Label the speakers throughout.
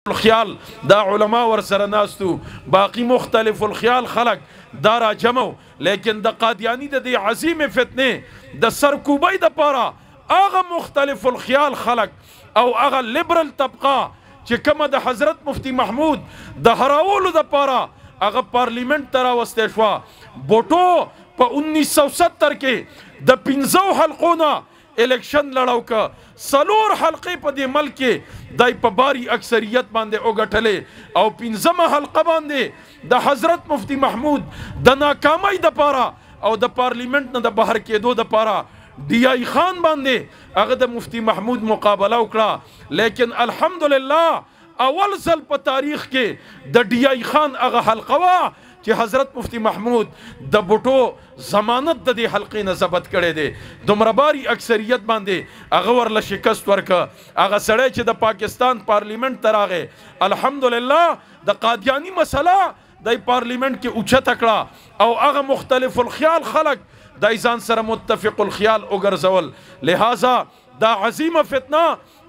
Speaker 1: الخیال دا علماء ورسره ناستو باقی مختلف الخیال خلق دارا جمعو لیکن دا قادیانی دا دی عظیم فتنه دا سرکوبی دا پارا آغا مختلف الخیال خلق او آغا لبرل طبقه چه کم دا حضرت مفتی محمود دا هراولو دا پارا آغا پارلیمنٹ ترا وستیشوا بوٹو پا 1970 کے دا 15 حلقونا الیکشن لڑاو کا سلور حلقے پا دی ملک کے دای پا باری اکثریت باندے اوگٹھلے او 15 حلقہ باندے دا حضرت مفتی محمود دا ناکامی دا پارا او دا پارلیمنٹ نا دا بہر کے دو دا پارا ڈی آئی خان باندے اگر دا مفتی محمود مقابلہ اکڑا لیکن الحمدللہ اول ځل په تاریخ کې د ډی آئی خان هغه حلقه وا چې حضرت مفتی محمود د بوټو ضمانت د دې حلقې نه ضبط کړی دی دومره باری اکثریت باندې هغه ورله شکست ورکه هغه سړی چې د پاکستان پارلیمنٹ ته راغی الحمدلله د قادیانی مسله د پارلیمنٹ کې اوچته کړه او هغه مختلف الخیال خلق د ځان سره متفق الخیال وګرځول لہذا دا عظیمه فتنه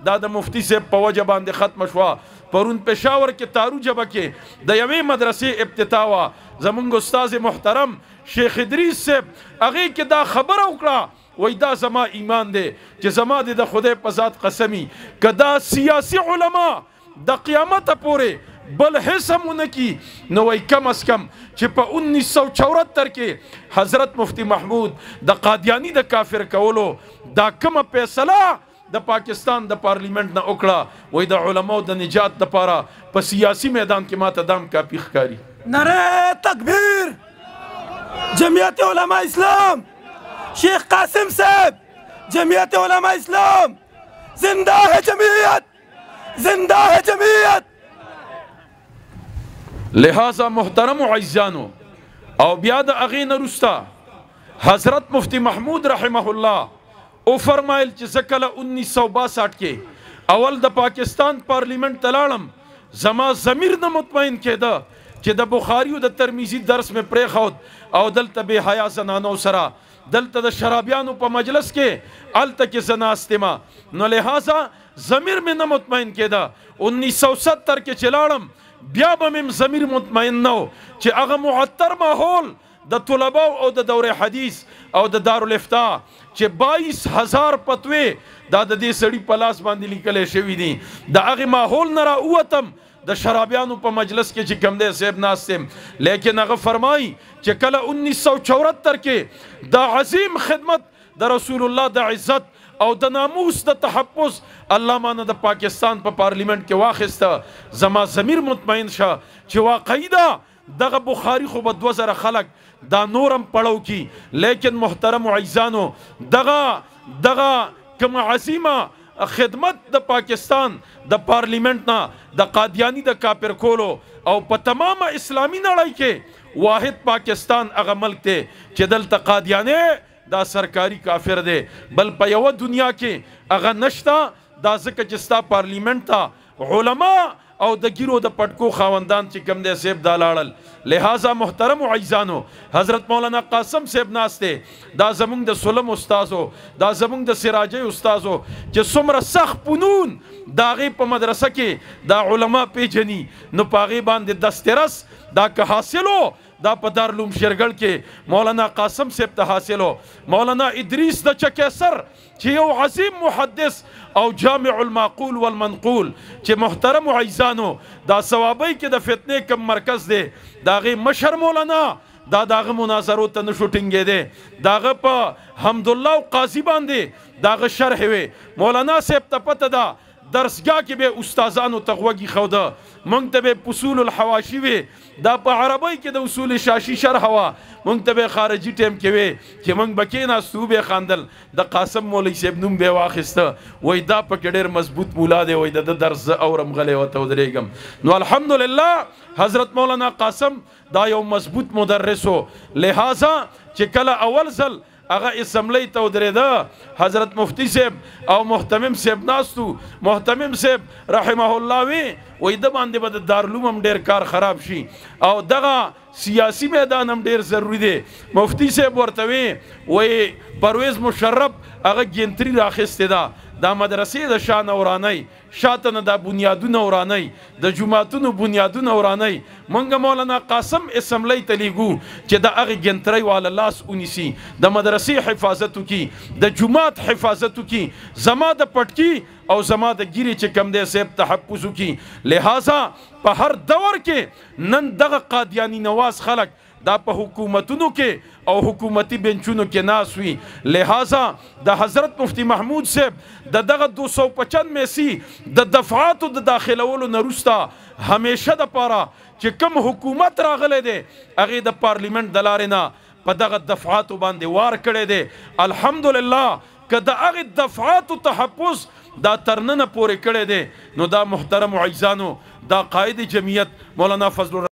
Speaker 1: دا د مفتی سے په وجه باندې ختم شوا پرون پېښور کې تارو جبه کې د یوې مدرسې افتتاح وا زمونږ استاد محترم شیخ ادریس صاحب هغه کې دا خبره وکړه وای دا زما ایمان دی چې زما د خدای په ذات قسمی کدا سیاسی علما د قیامت پورې بل حسمونه کی نو وای کم از کم چې په 1974 کې حضرت مفتی محمود د قادیانی د کافر کولو دا کومه فیصله د پاکستان د پارلیمنٹ نه وکړه وای د علماء د نجات د پاره په سیاسی میدان کې ماته دام کافی ښکاری
Speaker 2: نعره تکبیر جمعیت علماء اسلام شیخ قاسم صاحب جمعیت علماء اسلام زندہ ہے جمعیت زندہ ہے جمعیت
Speaker 1: لہذا محترم عزیزانو او بیا د اغین رستا حضرت مفتی محمود رحمه الله او فرمایل چې زکله 1962 کې اول د پاکستان پارلیمنٹ تلاړم زما ضمیر نه مطمئن کېده چې د بخاری او د ترمذی درس میں پرېښود او دلته به حیا زنانو سره دلته د شرابیانو په مجلس کې الته کې زناستما نو لہذا ضمیر مې نه مطمئن کېده 1970 کې چلاړم بیا به مې ضمیر مطمئن نه چې هغه معطر ماحول د طلباء او د دوره حدیث او د دارالفتاء چې 22,000 فتوی دا د دې سړي په لاس باندې لیکل شوی دي د هغه ماحول نه راووتم د شرابیانو په مجلس کې چې کم دی صاحب ناستم لیکن هغه فرمای چې کله 1974 کې د عظیم خدمت د رسول الله د عزت او د ناموس د تحفظ الله مانه د پاکستان په پارلیمنٹ کې واخسته زما ضمیر مطمئن شه چې واقعي دا دغه بخاری خو به 2000 خلق دا نورم پړو کی لیکن محترم عزیزانو دغه کوم عظیمه خدمت د پاکستان د پارلیمنٹ نا د قادیانی د کافر کولو او په تمام اسلامی نړۍ کې واحد پاکستان هغه ملک ته چې دلته قادیانی دا سرکاری کافر دی بل په یو دنیا کې هغه نشتا دا ځکه چې ستا پارلیمنٹ ته علما او د ګیرو د پټکو خاوندان چې کم دی صاحب دا لاړل لہذا محترم عزیزانو حضرت مولانا قاسم صاحب ناسته دا زمونږ د سلم استازو دا زمونږ د سراجی استازو چې څومره سخت فنون دا غي په مدرسه کې دا علما پیجنی نو پاغي باندې دسترس دا که حاصلو دا په دارالعلوم شیرګل کې مولانا قاسم صاحب ته حاصلو مولانا ادریس د چکیسر چې یو عظیم محدث او جامع المعقول والمنقول چې محترم عزیزانو دا ثوابی کې د فتنې کم مرکز دی داغه مشر مولانا داغه مناظرو ته نشو ټینګې دی داغه په حمدالله او قاضی باندې داغه شرح وي مولانا صاحب ته پته ده درسګاه کې به استادانو تغوږی خوده مونږ ته به اصول الحواشی وي دا په عربی کې د اصول شاشی شرح وا مونږ ته به خارجي ټیم کې وي چې مونږ بکینا صوبه خاندل د قاسم مولوی صاحب نوم به واخسته وای دا په ډېر مضبوط مولا دی وای د درس اورم غلې وته ودرېګم نو الحمدلله حضرت مولانا قاسم دا یو مضبوط مدرسو لہذا چې کله اول ځل اغا اسمبلی ته ودرېده حضرت مفتی صاحب او محتمم صاحب ناستو محتمم صاحب رحمه الله وی د باندې به د دارالعلوم هم ډېر کار خراب شي او دغه سیاسی میدان هم ډېر ضروری دی مفتی صاحب ورته وی پرویز مشرف هغه ګینتري راخسته ده دا مدرسې د شان وراني شاته نه دا بنیادونه وراني د جماعتونو بنیادونه وراني مونږ مولانا قاسم اسمبلی تلیګو چې د هغه ګنتري والا لاس اونیسی د مدرسې حفاظت کی د جماعت حفاظت کی زما د پټکی او زما د ګيري چې کم دې سیب تحفظ کی لہذا په هر دور کې نن دغه قادیانی نواز خلق دا په حکومتونو کې او حکومتي بنچونو کې ناس وي لہذا د حضرت مفتی محمود صاحب دغه 295 میسی د دفعاتو د داخلولو نرستا همیشه د پاره چې کم حکومت راغله دي هغه د پارلیمنت د لارې نه په دغه دفعاتو باندې وار کړي دي الحمدلله که د هغه دفعاتو تحفظ دا ترننه پورې کړي دي نو دا محترم عزیزانو دا قائد جمعیت مولانا فضل